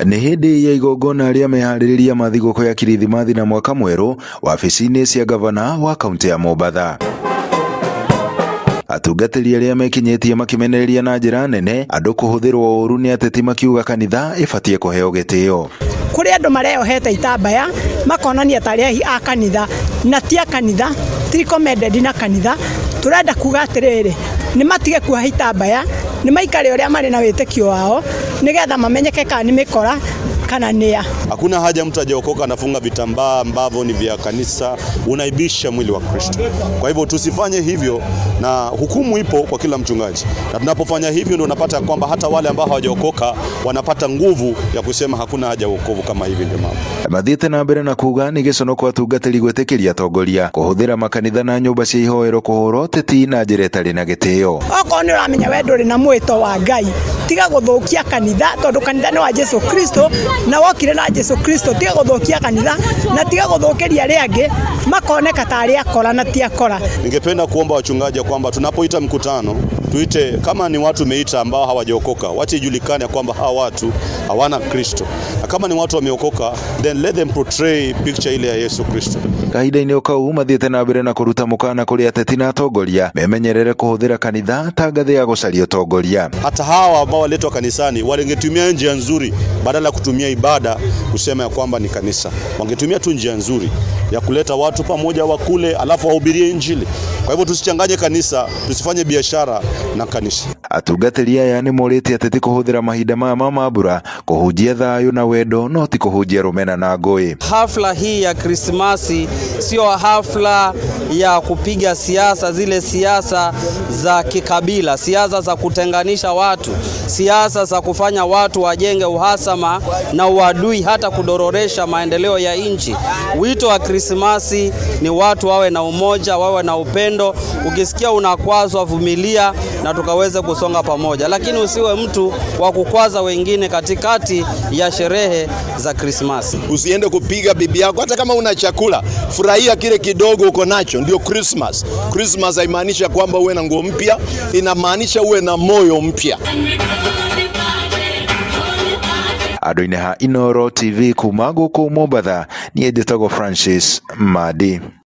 Nĩ hĩndĩ ya igongona rĩa meharĩrĩria ma thigũkũ ya Kirithimathi na mwaka mwerũ wabici-inĩ cia gavana wa kaunti ya Mombatha. Atungatĩri arĩa mekinyĩtie makimenereria na njĩra nene andũ kũhũthĩrwo ũru nĩ ateti makiuga kanitha ĩbatie kũheo gĩtĩo. Kuri andũ mareohete itambaya makonania tarĩhi a kanitha na ti a kanitha, ti recommended na kanitha. Turenda kuga atĩrĩrĩ, nĩ matige kuoha itambaya, nĩ maikare ũrĩa marĩ na wĩtĩkio wao nigetha mamenyeke kana nĩ mĩkora kana nia. Hakuna haja mtu ajaokoka anafunga vitambaa ambavyo ni vya kanisa, unaibisha mwili wa Kristo. Kwa hivyo tusifanye hivyo, na hukumu ipo kwa kila mchungaji. Na tunapofanya hivyo ndio unapata kwamba hata wale ambao hawajaokoka wanapata nguvu ya kusema hakuna haja wokovu kama hivi ndio mambo. Mathiĩte na mbere na kuga nĩ gĩcono kwa atungatĩri gwĩtĩkĩria atongoria kũhũthĩra makanitha na nyũmba cia ihoero kũhũrwo ũteti na njĩra ĩtarĩ na gĩtĩo. Okorwo nĩ ũramenya we ndũrĩ na mwĩto wa Ngai, tiga gũthũkia kanitha, tondũ kanitha nĩ wa Jesu Kristo, na wokire na Jesu Kristo tiga gũthũkia kanitha na tiga gũthũkĩria arĩa angĩ makoneka tarĩ akora na ti akora. Ningependa kuomba wachungaji kwamba tunapoita mkutano tuite kama ni watu meita ambao hawajaokoka, wache ijulikane kwamba hawa watu hawana Kristo. Na kama ni watu wameokoka, then let them portray picture ile ya Yesu Kristo. Kahinda-inĩ kau mathiĩte na mbere na kũruta mũkana kũrĩ ateti na atongoria memenyerere kũhũthĩra kanitha ta ngathĩ ya gũcaria atongoria. Hata hawa ambao waletwa kanisani wangetumia njia nzuri badala ya kutumia ibada kusema ya kwamba ni kanisa. Wangetumia tu njia nzuri ya kuleta watu pamoja wakule alafu wahubirie Injili. Kwa hivyo tusichanganye kanisa, tusifanye biashara na kanisa. Atungatĩri aya nĩ morĩtie ateti kũhũthĩra mahinda maya ma mambura kũhunjia thayũ na wendo, no ti kũhunjia rũmena na ngũĩ. Hafla hii ya Krismasi sio hafla ya kupiga siasa, zile siasa za kikabila, siasa za kutenganisha watu, siasa za kufanya watu wajenge uhasama na uadui, hata kudororesha maendeleo ya nchi. Wito wa Krismasi ni watu wawe na umoja, wawe na upendo. Ukisikia unakwazwa, vumilia na tukaweze kusonga pamoja, lakini usiwe mtu wa kukwaza wengine katikati ya sherehe za Krismasi. Usiende kupiga bibi yako hata kama una chakula, furahia kile kidogo uko nacho, ndio Christmas. Christmas haimaanisha kwamba uwe na nguo mpya, inamaanisha uwe na moyo mpya. Andũ-inĩ ha Inooro TV kuma gũkũ Mombatha, niĩ njĩtagwo Francis Madi.